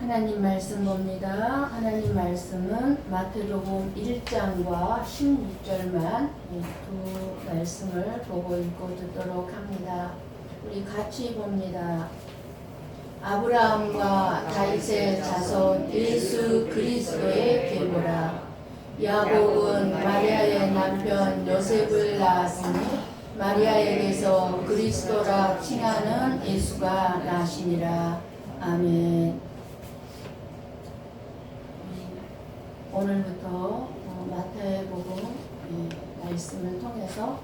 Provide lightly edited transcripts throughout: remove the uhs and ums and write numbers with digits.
하나님 말씀 봅니다. 하나님 말씀은 마태복음 1장과 16절만 두 말씀을 보고 읽고 듣도록 합니다. 우리 같이 봅니다. 아브라함과 다윗의 자손 예수 그리스도의 계보라. 야곱은 마리아의 남편 요셉을 낳았으니 마리아에게서 그리스도라 칭하는 예수가 나시니라. 아멘. 오늘부터 마태복음 말씀을 통해서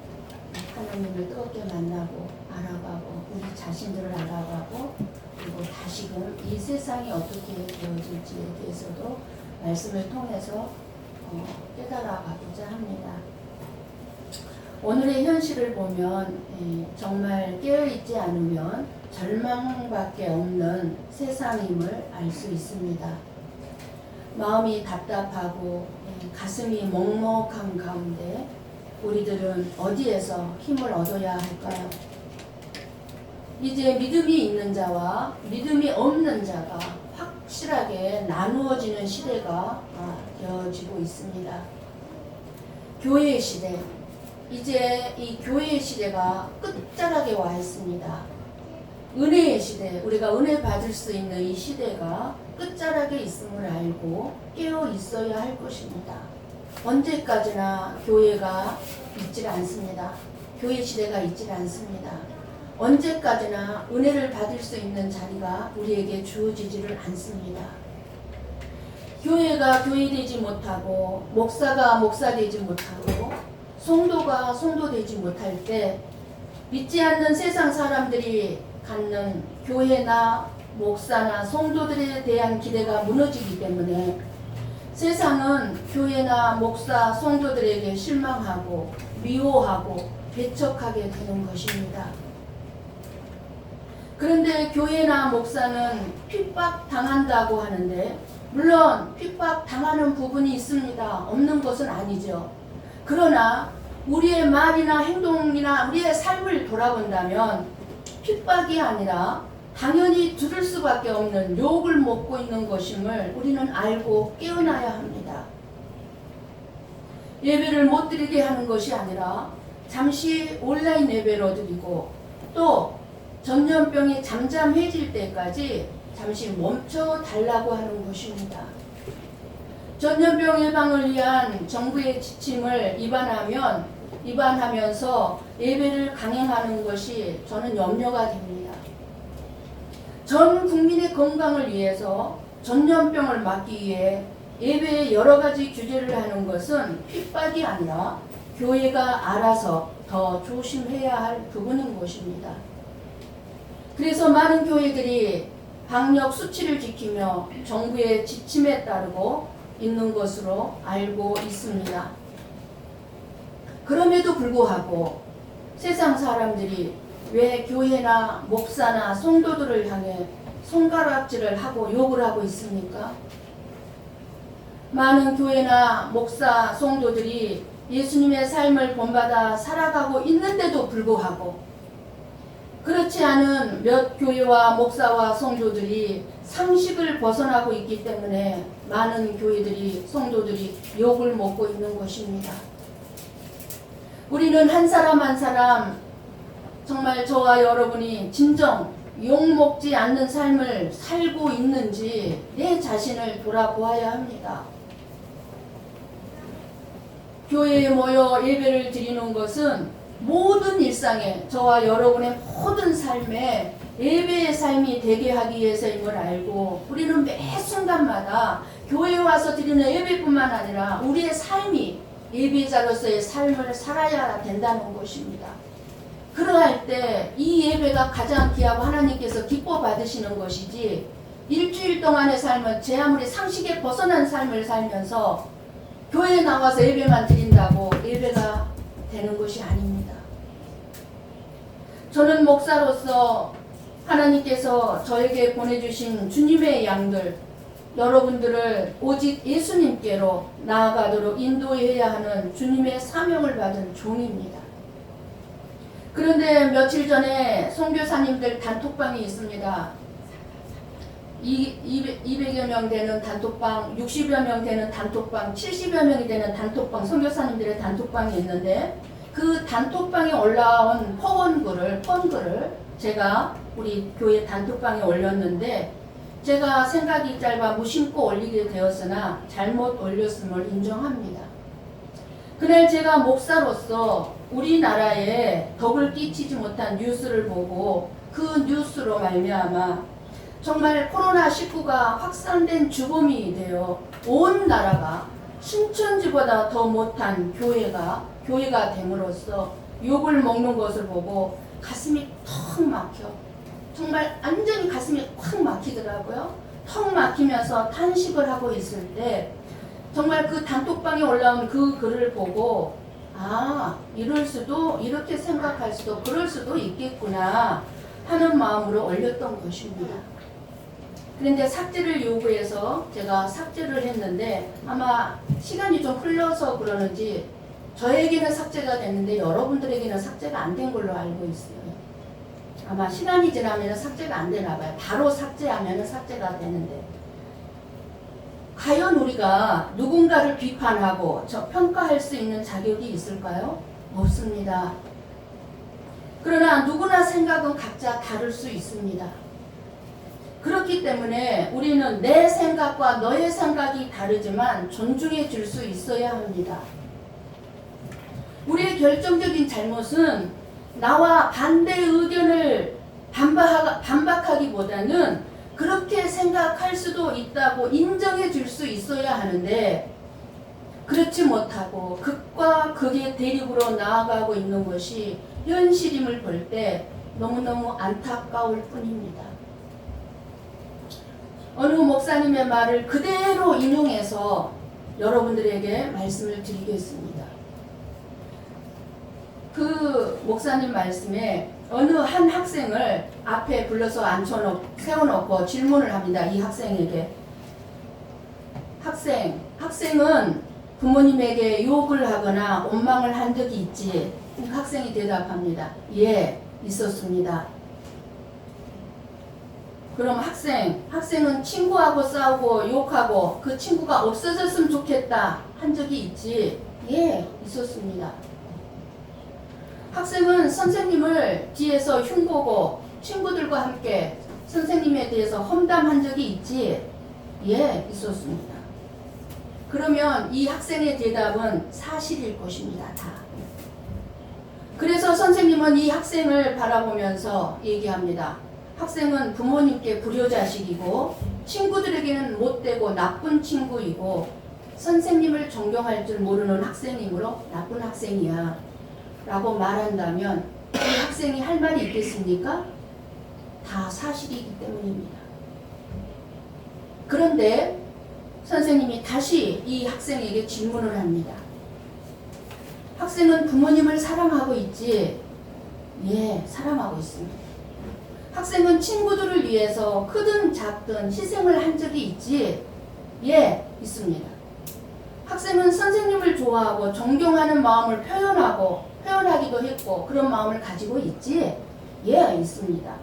하나님을 뜨겁게 만나고 알아가고 우리 자신들을 알아가고 그리고 다시금 이 세상이 어떻게 되어질지에 대해서도 말씀을 통해서 깨달아가고자 합니다. 오늘의 현실을 보면 정말 깨어있지 않으면 절망밖에 없는 세상임을 알 수 있습니다. 마음이 답답하고 가슴이 먹먹한 가운데 우리들은 어디에서 힘을 얻어야 할까요? 이제 믿음이 있는 자와 믿음이 없는 자가 확실하게 나누어지는 시대가 되어지고 있습니다. 교회의 시대, 이제 이 교회의 시대가 끝자락에 와 있습니다. 은혜의 시대, 우리가 은혜 받을 수 있는 이 시대가 끝자락에 있음을 알고 깨어 있어야 할 것입니다. 언제까지나 교회가 있질 않습니다. 교회 시대가 있질 않습니다. 언제까지나 은혜를 받을 수 있는 자리가 우리에게 주어지지를 않습니다. 교회가 교회되지 못하고 목사가 목사되지 못하고 성도가 성도되지 못할 때 믿지 않는 세상 사람들이 갖는 교회나 목사나 성도들에 대한 기대가 무너지기 때문에 세상은 교회나 목사, 성도들에게 실망하고 미워하고 배척하게 되는 것입니다. 그런데 교회나 목사는 핍박당한다고 하는데 물론 핍박당하는 부분이 있습니다. 없는 것은 아니죠. 그러나 우리의 말이나 행동이나 우리의 삶을 돌아본다면 핍박이 아니라 당연히 들을 수밖에 없는 욕을 먹고 있는 것임을 우리는 알고 깨어나야 합니다. 예배를 못 드리게 하는 것이 아니라 잠시 온라인 예배로 드리고 또 전염병이 잠잠해질 때까지 잠시 멈춰 달라고 하는 것입니다. 전염병 예방을 위한 정부의 지침을 위반하면서 예배를 강행하는 것이 저는 염려가 됩니다. 전 국민의 건강을 위해서 전염병을 막기 위해 예배에 여러 가지 규제를 하는 것은 핍박이 아니라 교회가 알아서 더 조심해야 할 부분인 것입니다. 그래서 많은 교회들이 방역 수치를 지키며 정부의 지침에 따르고 있는 것으로 알고 있습니다. 그럼에도 불구하고 세상 사람들이 왜 교회나 목사나 성도들을 향해 손가락질을 하고 욕을 하고 있습니까? 많은 교회나 목사, 성도들이 예수님의 삶을 본받아 살아가고 있는데도 불구하고 그렇지 않은 몇 교회와 목사와 성도들이 상식을 벗어나고 있기 때문에 많은 교회들이 성도들이 욕을 먹고 있는 것입니다. 우리는 한 사람 한 사람 정말 저와 여러분이 진정 욕먹지 않는 삶을 살고 있는지 내 자신을 돌아보아야 합니다. 교회에 모여 예배를 드리는 것은 모든 일상에 저와 여러분의 모든 삶에 예배의 삶이 되게 하기 위해서임을 알고 우리는 매 순간마다 교회에 와서 드리는 예배뿐만 아니라 우리의 삶이 예배자로서의 삶을 살아야 된다는 것입니다. 그러할 때 이 예배가 가장 귀하고 하나님께서 기뻐 받으시는 것이지 일주일 동안의 삶은 제 아무리 상식에 벗어난 삶을 살면서 교회에 나와서 예배만 드린다고 예배가 되는 것이 아닙니다. 저는 목사로서 하나님께서 저에게 보내주신 주님의 양들 여러분들을 오직 예수님께로 나아가도록 인도해야 하는 주님의 사명을 받은 종입니다. 그런데 며칠 전에 선교사님들 단톡방이 있습니다. 200여 명 되는 단톡방, 60여 명 되는 단톡방, 70여 명이 되는 단톡방, 선교사님들의 단톡방이 있는데 그 단톡방에 올라온 폰글을 제가 우리 교회 단톡방에 올렸는데 제가 생각이 짧아 무심코 올리게 되었으나 잘못 올렸음을 인정합니다. 그날 제가 목사로서 우리나라에 덕을 끼치지 못한 뉴스를 보고 그 뉴스로 말미암아 정말 코로나19가 확산된 주범이 되어 온 나라가 신천지보다 더 못한 교회가 됨으로써 욕을 먹는 것을 보고 가슴이 턱 막혀 정말 완전히 가슴이 확 막히더라고요. 턱 막히면서 탄식을 하고 있을 때 정말 그 단톡방에 올라온 그 글을 보고 이렇게 생각할 수도 그럴 수도 있겠구나 하는 마음으로 올렸던 것입니다. 그런데 삭제를 요구해서 제가 삭제를 했는데 아마 시간이 좀 흘러서 그러는지 저에게는 삭제가 됐는데 여러분들에게는 삭제가 안 된 걸로 알고 있어요. 아마 시간이 지나면 삭제가 안 되나 봐요. 바로 삭제하면 삭제가 되는데 과연 우리가 누군가를 비판하고 평가할 수 있는 자격이 있을까요? 없습니다. 그러나 누구나 생각은 각자 다를 수 있습니다. 그렇기 때문에 우리는 내 생각과 너의 생각이 다르지만 존중해 줄 수 있어야 합니다. 우리의 결정적인 잘못은 나와 반대 의견을 반박하기보다는 그렇게 생각할 수도 있다고 인정해 줄 수 있어야 하는데 그렇지 못하고 극과 극의 대립으로 나아가고 있는 것이 현실임을 볼 때 너무너무 안타까울 뿐입니다. 어느 목사님의 말을 그대로 인용해서 여러분들에게 말씀을 드리겠습니다. 그 목사님 말씀에 어느 한 학생을 앞에 불러서 세워놓고 질문을 합니다. 이 학생에게. 학생은 부모님에게 욕을 하거나 원망을 한 적이 있지? 학생이 대답합니다. 예, 있었습니다. 그럼 학생은 친구하고 싸우고 욕하고 그 친구가 없어졌으면 좋겠다 한 적이 있지? 예, 있었습니다. 학생은 선생님을 뒤에서 흉보고 친구들과 함께 선생님에 대해서 험담한 적이 있지? 예, 있었습니다. 그러면 이 학생의 대답은 사실일 것입니다. 다. 그래서 선생님은 이 학생을 바라보면서 얘기합니다. 학생은 부모님께 불효자식이고 친구들에게는 못되고 나쁜 친구이고 선생님을 존경할 줄 모르는 학생이므로 나쁜 학생이야 라고 말한다면 이 학생이 할 말이 있겠습니까? 다 사실이기 때문입니다. 그런데 선생님이 다시 이 학생에게 질문을 합니다. 학생은 부모님을 사랑하고 있지? 예, 사랑하고 있습니다. 학생은 친구들을 위해서 크든 작든 희생을 한 적이 있지? 예, 있습니다. 학생은 선생님을 좋아하고 존경하는 마음을 표현하기도 했고 그런 마음을 가지고 있지? 예, 있습니다.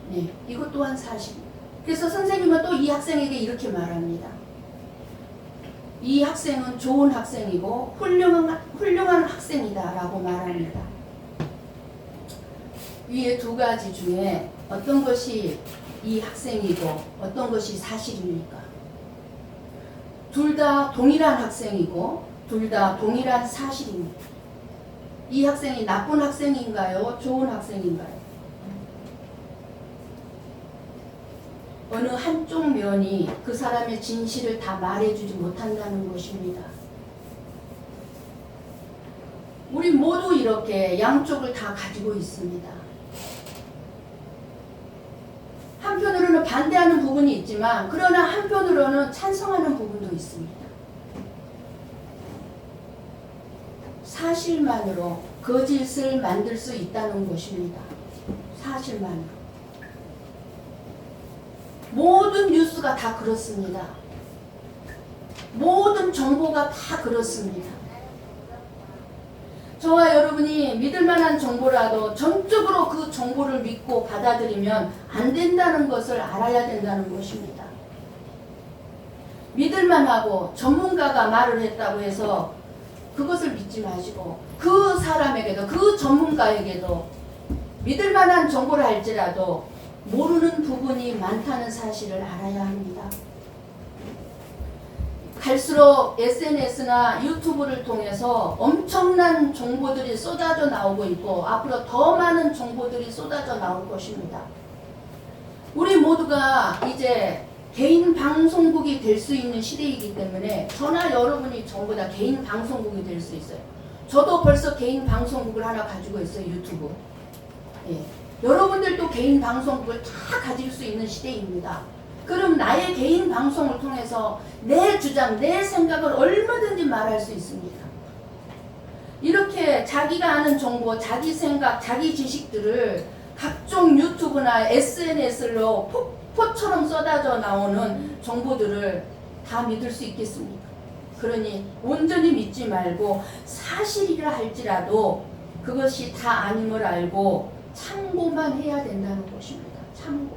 네, 이것 또한 사실입니다. 그래서 선생님은 또 이 학생에게 이렇게 말합니다. 이 학생은 좋은 학생이고 훌륭한 학생이다 라고 말합니다. 위에 두 가지 중에 어떤 것이 이 학생이고 어떤 것이 사실입니까? 둘 다 동일한 학생이고 둘 다 동일한 사실입니다. 이 학생이 나쁜 학생인가요? 좋은 학생인가요? 어느 한쪽 면이 그 사람의 진실을 다 말해주지 못한다는 것입니다. 우리 모두 이렇게 양쪽을 다 가지고 있습니다. 한편으로는 반대하는 부분이 있지만 그러나 한편으로는 찬성하는 부분도 있습니다. 사실만으로 거짓을 만들 수 있다는 것입니다. 사실만으로. 모든 뉴스가 다 그렇습니다. 모든 정보가 다 그렇습니다. 저와 여러분이 믿을 만한 정보라도 전적으로 그 정보를 믿고 받아들이면 안 된다는 것을 알아야 된다는 것입니다. 믿을 만하고 전문가가 말을 했다고 해서 그것을 믿지 마시고 그 사람에게도 그 전문가에게도 믿을 만한 정보를 할지라도 모르는 부분이 많다는 사실을 알아야 합니다. 갈수록 SNS나 유튜브를 통해서 엄청난 정보들이 쏟아져 나오고 있고 앞으로 더 많은 정보들이 쏟아져 나올 것입니다. 우리 모두가 이제 개인 방송국이 될 수 있는 시대이기 때문에 저나 여러분이 전부 다 개인 방송국이 될 수 있어요. 저도 벌써 개인 방송국을 하나 가지고 있어요. 유튜브. 예. 여러분들도 개인 방송국을 다 가질 수 있는 시대입니다. 그럼 나의 개인 방송을 통해서 내 주장, 내 생각을 얼마든지 말할 수 있습니다. 이렇게 자기가 아는 정보, 자기 생각, 자기 지식들을 각종 유튜브나 SNS로 폭포처럼 쏟아져 나오는 정보들을 다 믿을 수 있겠습니까? 그러니 온전히 믿지 말고 사실이라 할지라도 그것이 다 아님을 알고 참고만 해야 된다는 것입니다. 참고.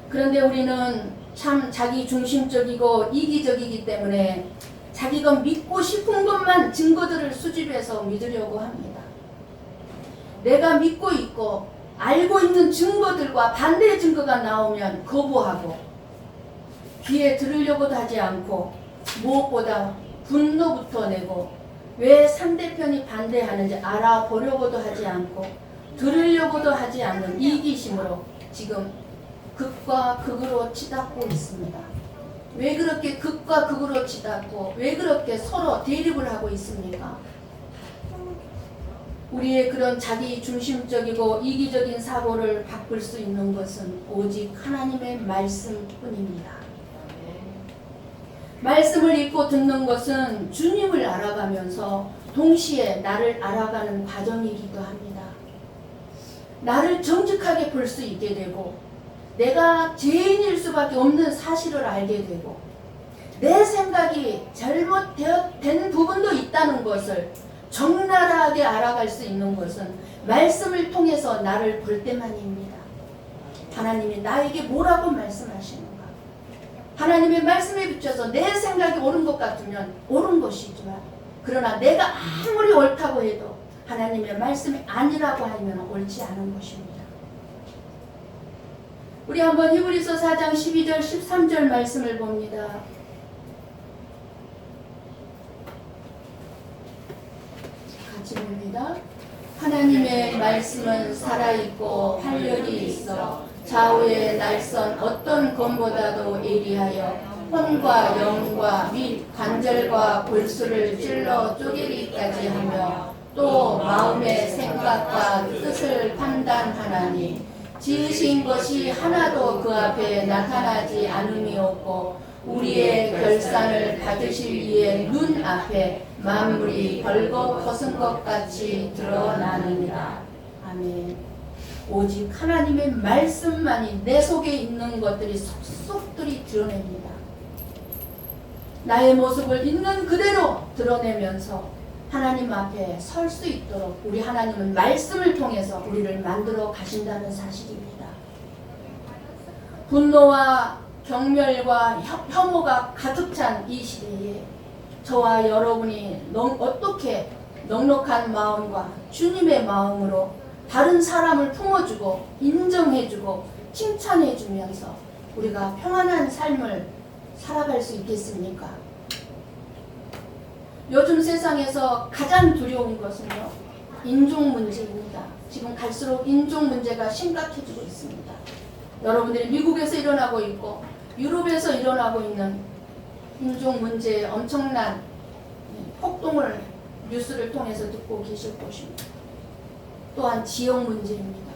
그런데 우리는 참 자기 중심적이고 이기적이기 때문에 자기가 믿고 싶은 것만 증거들을 수집해서 믿으려고 합니다. 내가 믿고 있고 알고 있는 증거들과 반대의 증거가 나오면 거부하고 귀에 들으려고도 하지 않고 무엇보다 분노부터 내고 왜 상대편이 반대하는지 알아보려고도 하지 않고 들으려고도 하지 않는 이기심으로 지금 극과 극으로 치닫고 있습니다. 왜 그렇게 극과 극으로 치닫고 왜 그렇게 서로 대립을 하고 있습니까? 우리의 그런 자기 중심적이고 이기적인 사고를 바꿀 수 있는 것은 오직 하나님의 말씀뿐입니다. 말씀을 읽고 듣는 것은 주님을 알아가면서 동시에 나를 알아가는 과정이기도 합니다. 나를 정직하게 볼 수 있게 되고 내가 죄인일 수밖에 없는 사실을 알게 되고 내 생각이 잘못된 부분도 있다는 것을 적나라하게 알아갈 수 있는 것은 말씀을 통해서 나를 볼 때만입니다. 하나님이 나에게 뭐라고 말씀하시는가? 하나님의 말씀에 비춰서 내 생각이 옳은 것 같으면 옳은 것이지만 그러나 내가 아무리 옳다고 해도 하나님의 말씀이 아니라고 하면 옳지 않은 것입니다. 우리 한번 히브리서 4장 12절 13절 말씀을 봅니다. 같이 봅니다. 하나님의 말씀은 살아있고 활력이 있어 좌우의 날선 어떤 검보다도 예리하여 혼과 영과 및 관절과 골수를 찔러 쪼개기까지 하며 또 마음의 생각과 뜻을 판단하나니 지으신 것이 하나도 그 앞에 나타나지 않음이 없고 우리의 결산을 받으실 이의 눈 앞에 만물이 벌거 벗은 것 같이 드러나느니라. 아멘. 오직 하나님의 말씀만이 내 속에 있는 것들이 속속들이 드러냅니다. 나의 모습을 있는 그대로 드러내면서 하나님 앞에 설 수 있도록 우리 하나님은 말씀을 통해서 우리를 만들어 가신다는 사실입니다. 분노와 경멸과 혐오가 가득 찬 이 시대에 저와 여러분이 어떻게 넉넉한 마음과 주님의 마음으로 다른 사람을 품어주고 인정해주고 칭찬해주면서 우리가 평안한 삶을 살아갈 수 있겠습니까? 요즘 세상에서 가장 두려운 것은요, 인종 문제입니다. 지금 갈수록 인종 문제가 심각해지고 있습니다. 여러분들이 미국에서 일어나고 있고 유럽에서 일어나고 있는 인종 문제의 엄청난 폭동을 뉴스를 통해서 듣고 계실 것입니다. 또한 지역 문제입니다.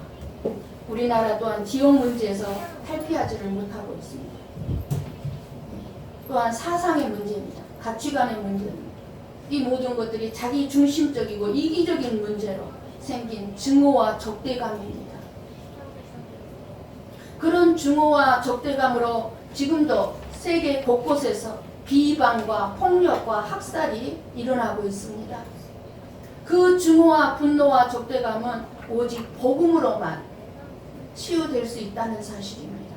우리나라 또한 지역 문제에서 탈피하지를 못하고 있습니다. 또한 사상의 문제입니다. 가치관의 문제입니다. 이 모든 것들이 자기 중심적이고 이기적인 문제로 생긴 증오와 적대감입니다. 그런 증오와 적대감으로 지금도 세계 곳곳에서 비방과 폭력과 학살이 일어나고 있습니다. 그 증오와 분노와 적대감은 오직 복음으로만 치유될 수 있다는 사실입니다.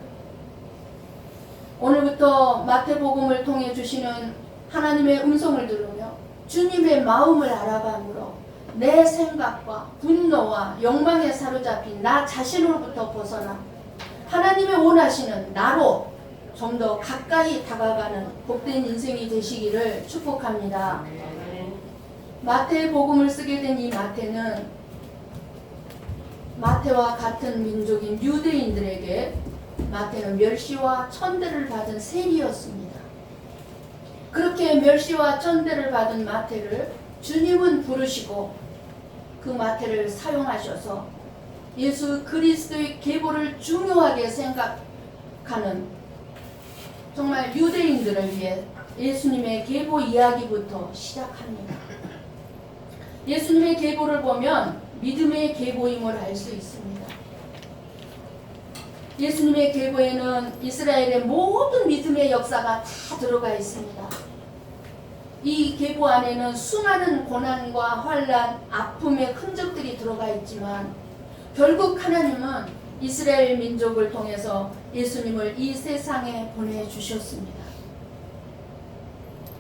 오늘부터 마태복음을 통해 주시는 하나님의 음성을 들으며 주님의 마음을 알아감으로 내 생각과 분노와 욕망에 사로잡힌 나 자신으로부터 벗어나 하나님의 원하시는 나로 좀 더 가까이 다가가는 복된 인생이 되시기를 축복합니다. 마태복음을 쓰게 된 이 마태는 마태와 같은 민족인 유대인들에게 마태는 멸시와 천대를 받은 세리였습니다. 그렇게 멸시와 천대를 받은 마태를 주님은 부르시고 그 마태를 사용하셔서 예수 그리스도의 계보를 중요하게 생각하는 정말 유대인들을 위해 예수님의 계보 이야기부터 시작합니다. 예수님의 계보를 보면 믿음의 계보임을 알 수 있습니다. 예수님의 계보에는 이스라엘의 모든 믿음의 역사가 다 들어가 있습니다. 이 계보 안에는 수많은 고난과 환난, 아픔의 흔적들이 들어가 있지만 결국 하나님은 이스라엘 민족을 통해서 예수님을 이 세상에 보내주셨습니다.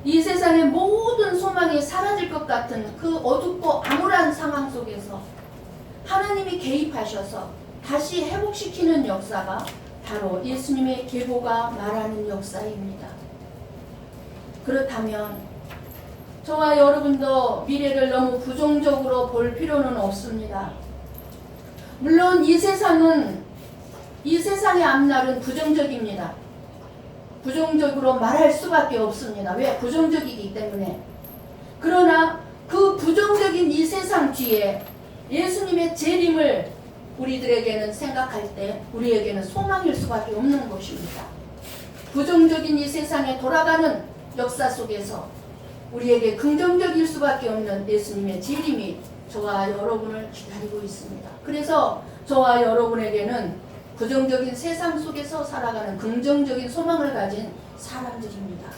이 세상의 모든 소망이 사라질 것 같은 그 어둡고 암울한 상황 속에서 하나님이 개입하셔서 다시 회복시키는 역사가 바로 예수님의 계보가 말하는 역사입니다. 그렇다면 저와 여러분도 미래를 너무 부정적으로 볼 필요는 없습니다. 물론 이 세상의 앞날은 부정적입니다. 부정적으로 말할 수밖에 없습니다. 왜? 부정적이기 때문에. 그러나 그 부정적인 이 세상 뒤에 예수님의 재림을 우리들에게는 생각할 때 우리에게는 소망일 수밖에 없는 것입니다. 부정적인 이 세상에 돌아가는 역사 속에서 우리에게 긍정적일 수밖에 없는 예수님의 재림이 저와 여러분을 기다리고 있습니다. 그래서 저와 여러분에게는 부정적인 세상 속에서 살아가는 긍정적인 소망을 가진 사람들입니다.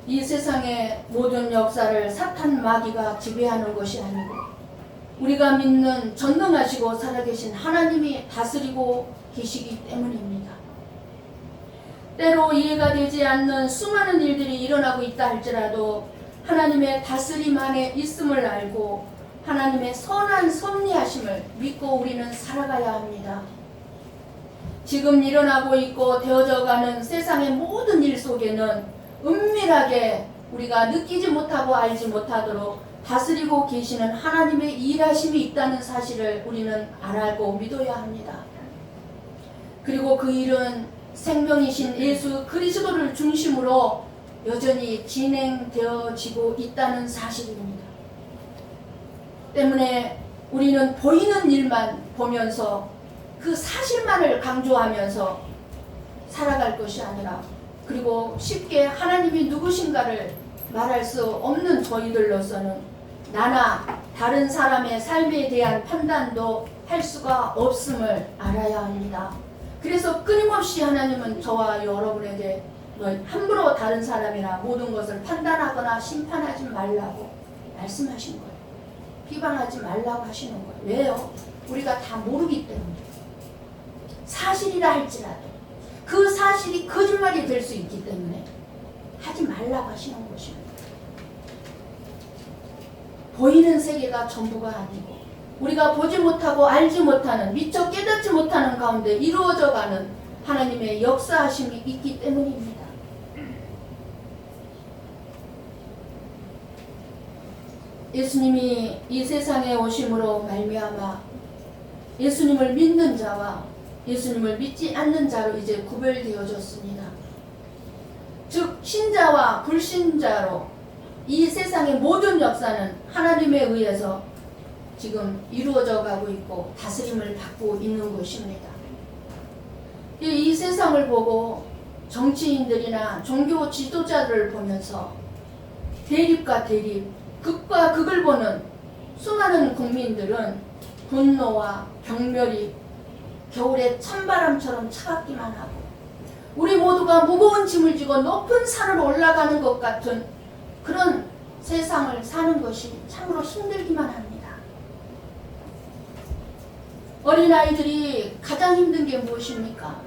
이 세상의 모든 역사를 사탄 마귀가 지배하는 것이 아니고 우리가 믿는 전능하시고 살아계신 하나님이 다스리고 계시기 때문입니다. 때로 이해가 되지 않는 수많은 일들이 일어나고 있다 할지라도 하나님의 다스림 안에 있음을 알고 하나님의 선한 섭리하심을 믿고 우리는 살아가야 합니다. 지금 일어나고 있고 되어져가는 세상의 모든 일 속에는 은밀하게 우리가 느끼지 못하고 알지 못하도록 다스리고 계시는 하나님의 일하심이 있다는 사실을 우리는 알고 믿어야 합니다. 그리고 그 일은 생명이신 예수 그리스도를 중심으로 여전히 진행되어지고 있다는 사실입니다. 때문에 우리는 보이는 일만 보면서 그 사실만을 강조하면서 살아갈 것이 아니라 그리고 쉽게 하나님이 누구신가를 말할 수 없는 저희들로서는 나나 다른 사람의 삶에 대한 판단도 할 수가 없음을 알아야 합니다. 그래서 끊임없이 하나님은 저와 여러분에게 함부로 다른 사람이나 모든 것을 판단하거나 심판하지 말라고 말씀하신 거예요. 비방하지 말라고 하시는 거예요. 왜요? 우리가 다 모르기 때문에. 사실이라 할지라도 그 사실이 거짓말이 될 수 있기 때문에 하지 말라고 하시는 것입니다. 보이는 세계가 전부가 아니고 우리가 보지 못하고 알지 못하는 미처 깨닫지 못하는 가운데 이루어져가는 하나님의 역사하심이 있기 때문입니다. 예수님이 이 세상에 오심으로 말미암아 예수님을 믿는 자와 예수님을 믿지 않는 자로 이제 구별되어졌습니다. 즉 신자와 불신자로 이 세상의 모든 역사는 하나님에 의해서 지금 이루어져 가고 있고 다스림을 받고 있는 것입니다. 이 세상을 보고 정치인들이나 종교 지도자들을 보면서 대립과 대립, 극과 극을 보는 수많은 국민들은 분노와 경멸이 겨울에 찬바람처럼 차갑기만 하고 우리 모두가 무거운 짐을 지고 높은 산을 올라가는 것 같은 그런 세상을 사는 것이 참으로 힘들기만 합니다. 어린아이들이 가장 힘든 게 무엇입니까?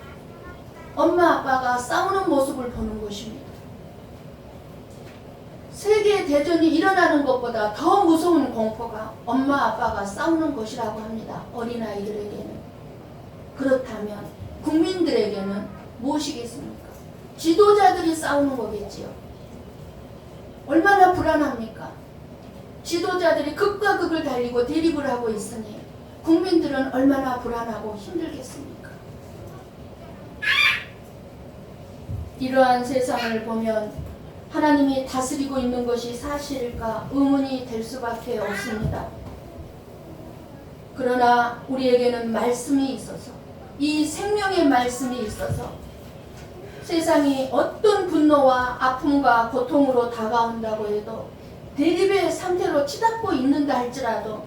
엄마 아빠가 싸우는 모습을 보는 것입니다. 세계 대전이 일어나는 것보다 더 무서운 공포가 엄마 아빠가 싸우는 것이라고 합니다. 어린아이들에게는. 그렇다면 국민들에게는 무엇이겠습니까? 지도자들이 싸우는 거겠지요. 얼마나 불안합니까? 지도자들이 극과 극을 달리고 대립을 하고 있으니 국민들은 얼마나 불안하고 힘들겠습니까? 이러한 세상을 보면 하나님이 다스리고 있는 것이 사실일까 의문이 될 수밖에 없습니다. 그러나 우리에게는 말씀이 있어서, 이 생명의 말씀이 있어서 세상이 어떤 분노와 아픔과 고통으로 다가온다고 해도 대립의 상태로 치닫고 있는다 할지라도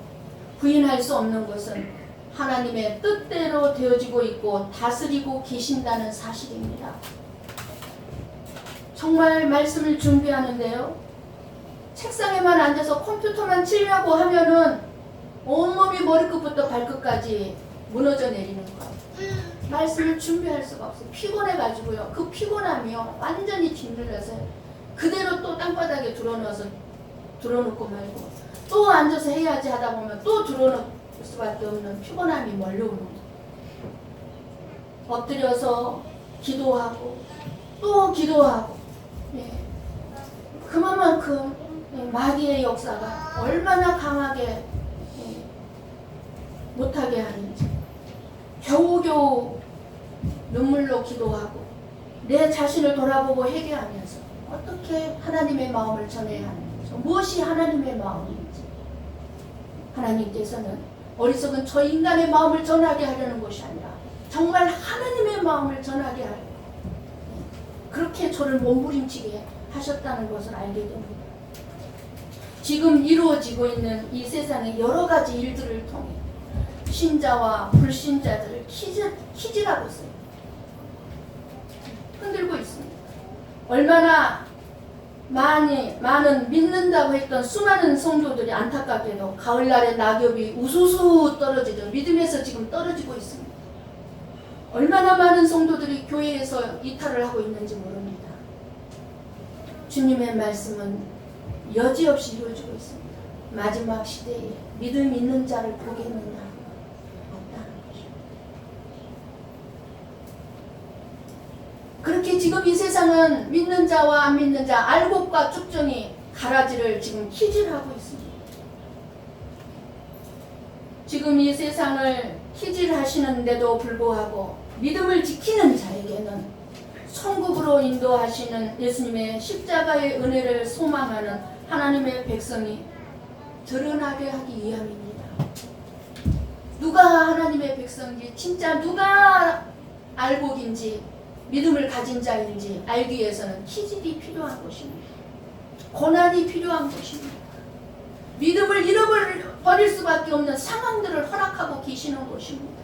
부인할 수 없는 것은 하나님의 뜻대로 되어지고 있고 다스리고 계신다는 사실입니다. 정말 말씀을 준비하는데요, 책상에만 앉아서 컴퓨터만 치려고 하면은 온몸이 머리끝부터 발끝까지 무너져 내리는 거예요. 말씀을 준비할 수가 없어요. 피곤해가지고요. 그 피곤함이요 완전히 짓눌려서 그대로 또 땅바닥에 들어놓고 말고 또 앉아서 해야지 하다 보면 또 들어놓을 수밖에 없는 피곤함이 몰려오는 거예요. 엎드려서 기도하고 또 기도하고, 그만큼 마귀의 역사가 얼마나 강하게 못하게 하는지, 겨우겨우 눈물로 기도하고 내 자신을 돌아보고 회개하면서 어떻게 하나님의 마음을 전해야 하는지, 무엇이 하나님의 마음인지, 하나님께서는 어리석은 저 인간의 마음을 전하게 하려는 것이 아니라 정말 하나님의 마음을 전하게 하려, 그렇게 저를 몸부림치게 하셨다는 것을 알게 됩니다. 지금 이루어지고 있는 이 세상의 여러 가지 일들을 통해 신자와 불신자들을 키질하고 있어요. 흔들고 있습니다. 얼마나 많은 믿는다고 했던 수많은 성도들이 안타깝게도 가을날의 낙엽이 우수수 떨어지듯 믿음에서 지금 떨어지고 있습니다. 얼마나 많은 성도들이 교회에서 이탈을 하고 있는지 모릅니다. 주님의 말씀은 여지없이 이루어지고 있습니다. 마지막 시대에 믿음 있는 자를 보겠느냐? 없다는 것입니다. 그렇게 지금 이 세상은 믿는 자와 안 믿는 자, 알곡과 쭉정이 가라지를 지금 키질하고 있습니다. 지금 이 세상을 키질하시는데도 불구하고 믿음을 지키는 자에게는 천국으로 인도하시는 예수님의 십자가의 은혜를 소망하는 하나님의 백성이 드러나게 하기 위함입니다. 누가 하나님의 백성인지, 진짜 누가 알곡인지, 믿음을 가진 자인지 알기 위해서는 키질이 필요한 것입니다. 고난이 필요한 것입니다. 믿음을 잃어버릴 수밖에 없는 상황들을 허락하고 계시는 것입니다.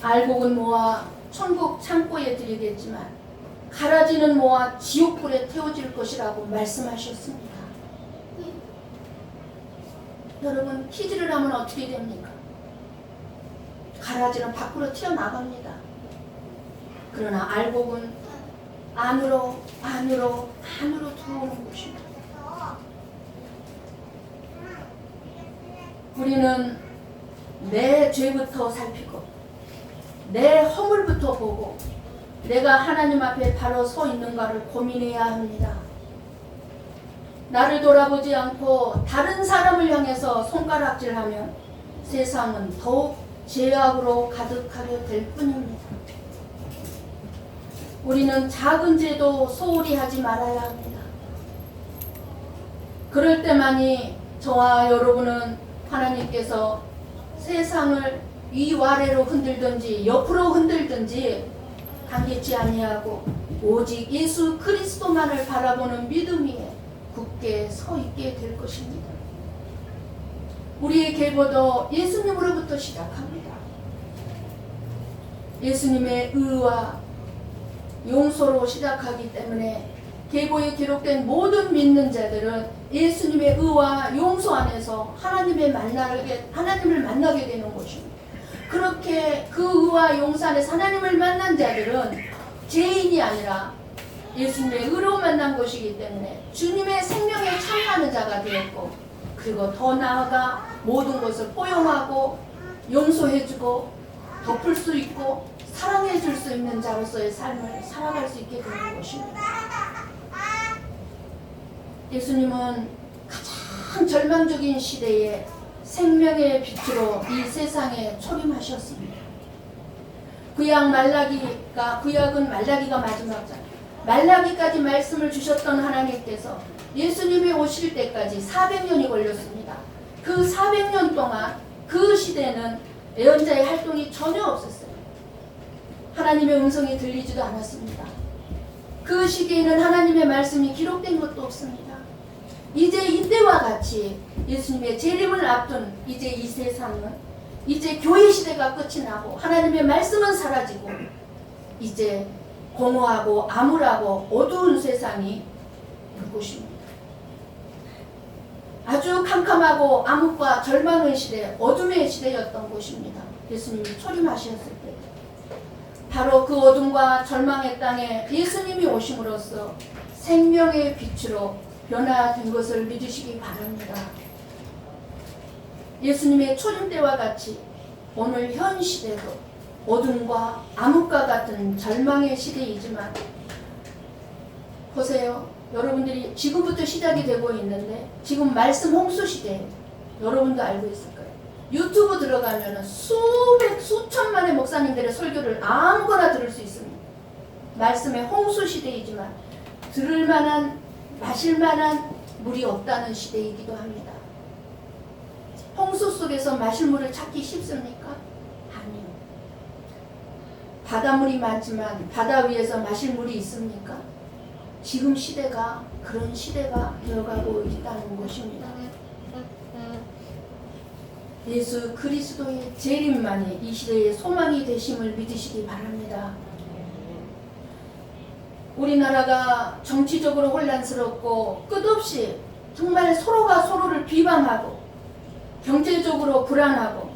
알곡은 모아 천국 창고에 들이겠지만 가라지는 모아 지옥불에 태워질 것이라고 말씀하셨습니다. 여러분, 키질을 하면 어떻게 됩니까? 가라지는 밖으로 튀어나갑니다. 그러나 알곡은 안으로 들어오는 것입니다. 우리는 내 죄부터 살피고 내 허물부터 보고 내가 하나님 앞에 바로 서 있는가를 고민해야 합니다. 나를 돌아보지 않고 다른 사람을 향해서 손가락질하면 세상은 더욱 죄악으로 가득하게 될 뿐입니다. 우리는 작은 죄도 소홀히 하지 말아야 합니다. 그럴 때만이 저와 여러분은 하나님께서 세상을 위아래로 흔들든지 옆으로 흔들든지 당기지 아니하고 오직 예수 그리스도만을 바라보는 믿음 위에 굳게 서 있게 될 것입니다. 우리의 계보도 예수님으로부터 시작합니다. 예수님의 의와 용서로 시작하기 때문에 계보에 기록된 모든 믿는 자들은 예수님의 의와 용서 안에서 하나님을 만나게 되는 것입니다. 그렇게 그 의와 용서 안에서 하나님을 만난 자들은 죄인이 아니라 예수님의 의로 만난 것이기 때문에 주님의 생명에 참여하는 자가 되었고, 그리고 더 나아가 모든 것을 포용하고 용서해주고 덮을 수 있고 사랑해줄 수 있는 자로서의 삶을 살아갈 수 있게 되는 것입니다. 예수님은 가장 절망적인 시대에 생명의 빛으로 이 세상에 초림하셨습니다. 구약은 말라기가 마지막잖아요. 말라기까지 말씀을 주셨던 하나님께서 예수님이 오실 때까지 400년이 걸렸습니다. 그 400년 동안 그 시대는 예언자의 활동이 전혀 없었어요. 하나님의 음성이 들리지도 않았습니다. 그 시기에는 하나님의 말씀이 기록된 것도 없습니다. 이제 이때와 같이 예수님의 재림을 앞둔 이제 이 세상은 이제 교회 시대가 끝이 나고 하나님의 말씀은 사라지고 이제 공허하고 암울하고 어두운 세상이 올 것입니다. 아주 캄캄하고 암흑과 절망의 시대, 어둠의 시대였던 것입니다. 예수님이 초림하셨을 때 바로 그 어둠과 절망의 땅에 예수님이 오심으로써 생명의 빛으로 변화된 것을 믿으시기 바랍니다. 예수님의 초림 때와 같이 오늘 현 시대도 어둠과 암흑과 같은 절망의 시대이지만 보세요. 여러분들이 지금부터 시작이 되고 있는데 지금 말씀 홍수 시대예요. 여러분도 알고 있을 거예요. 유튜브 들어가면 수천만의 목사님들의 설교를 아무거나 들을 수 있습니다. 말씀의 홍수 시대이지만 들을 만한 마실 만한 물이 없다는 시대이기도 합니다. 홍수 속에서 마실 물을 찾기 쉽습니까? 아니요. 바닷물이 많지만 바다 위에서 마실 물이 있습니까? 지금 시대가 그런 시대가 되어가고 있다는 것입니다. 예수 그리스도의 재림만이 이 시대의 소망이 되심을 믿으시기 바랍니다. 우리나라가 정치적으로 혼란스럽고 끝없이 정말 서로가 서로를 비방하고 경제적으로 불안하고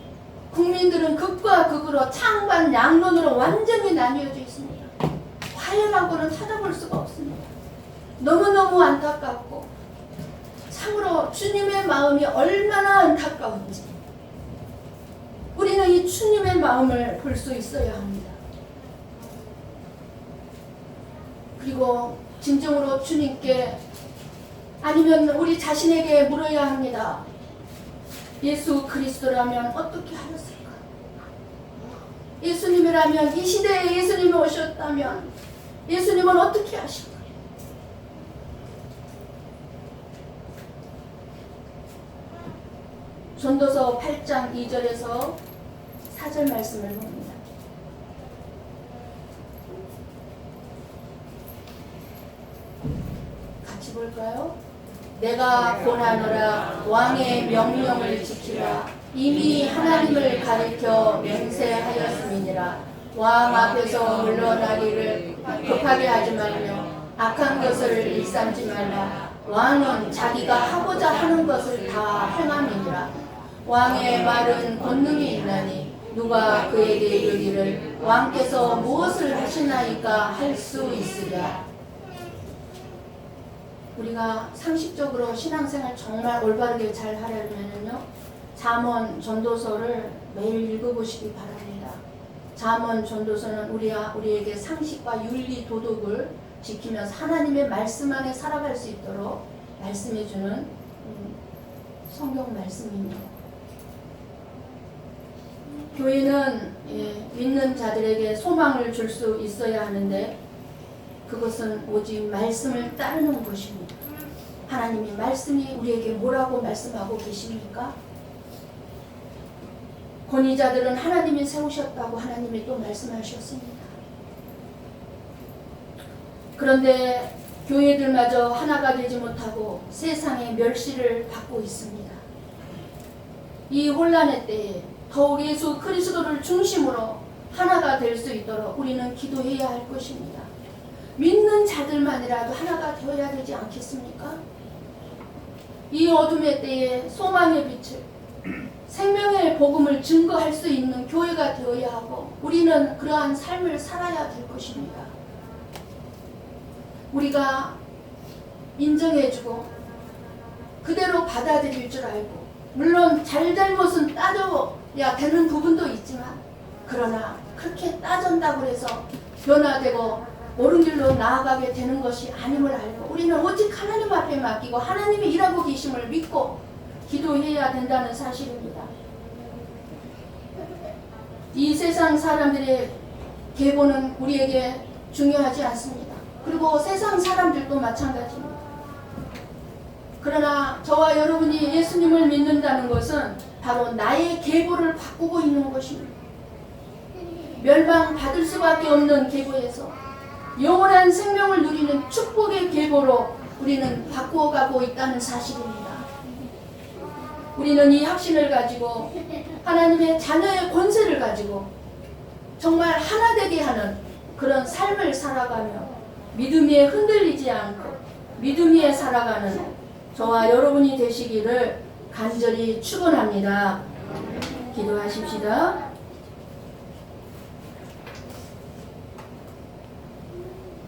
국민들은 극과 극으로 창반 양론으로 완전히 나뉘어져 있습니다. 화해라고는 찾아볼 수가 없습니다. 너무너무 안타깝고 참으로 주님의 마음이 얼마나 안타까운지 우리는 이 주님의 마음을 볼 수 있어야 합니다. 그리고 진정으로 주님께 아니면 우리 자신에게 물어야 합니다. 예수 그리스도라면 어떻게 하였을까? 예수님이라면 이 시대에 예수님이 오셨다면 예수님은 어떻게 하실까? 전도서 8장 2절에서 4절 말씀을 봅니다. 같이 볼까요? 내가 고나노라 왕의 명령을 지키라. 이미 하나님을 가리켜 맹세하였음이니라. 왕 앞에서 물러나기를 급하게 하지 말며 악한 것을 일삼지 말라. 왕은 자기가 하고자 하는 것을 다 행함이니라. 왕의 말은 권능이 있나니 누가 그에게 이르기를 왕께서 무엇을 하시나이까 할 수 있으랴. 우리가 상식적으로 신앙생활 정말 올바르게 잘 하려면요, 잠언 전도서를 매일 읽어보시기 바랍니다. 잠언 전도서는 우리에게 상식과 윤리 도덕을 지키면서 하나님의 말씀 안에 살아갈 수 있도록 말씀해주는 성경 말씀입니다. 교회는 믿는 자들에게 소망을 줄 수 있어야 하는데 그것은 오직 말씀을 따르는 것입니다. 하나님이 말씀이 우리에게 뭐라고 말씀하고 계십니까? 권위자들은 하나님이 세우셨다고 하나님이 또 말씀하셨습니다. 그런데 교회들마저 하나가 되지 못하고 세상의 멸시를 받고 있습니다. 이 혼란의 때에 더욱 예수 그리스도를 중심으로 하나가 될 수 있도록 우리는 기도해야 할 것입니다. 믿는 자들만이라도 하나가 되어야 되지 않겠습니까? 이 어둠의 때에 소망의 빛을, 생명의 복음을 증거할 수 있는 교회가 되어야 하고 우리는 그러한 삶을 살아야 될 것입니다. 우리가 인정해주고 그대로 받아들일 줄 알고, 물론 잘잘못은 따져야 되는 부분도 있지만, 그러나 그렇게 따진다고 해서 변화되고 옳은 길로 나아가게 되는 것이 아님을 알고 우리는 오직 하나님 앞에 맡기고 하나님이 일하고 계심을 믿고 기도해야 된다는 사실입니다. 이 세상 사람들의 계보는 우리에게 중요하지 않습니다. 그리고 세상 사람들도 마찬가지입니다. 그러나 저와 여러분이 예수님을 믿는다는 것은 바로 나의 계보를 바꾸고 있는 것입니다. 멸망받을 수밖에 없는 계보에서 영원한 생명을 누리는 축복의 계보로 우리는 바꾸어가고 있다는 사실입니다. 우리는 이 확신을 가지고 하나님의 자녀의 권세를 가지고 정말 하나 되게 하는 그런 삶을 살아가며 믿음 위에 흔들리지 않고 믿음 위에 살아가는 저와 여러분이 되시기를 간절히 축원합니다. 기도하십시다.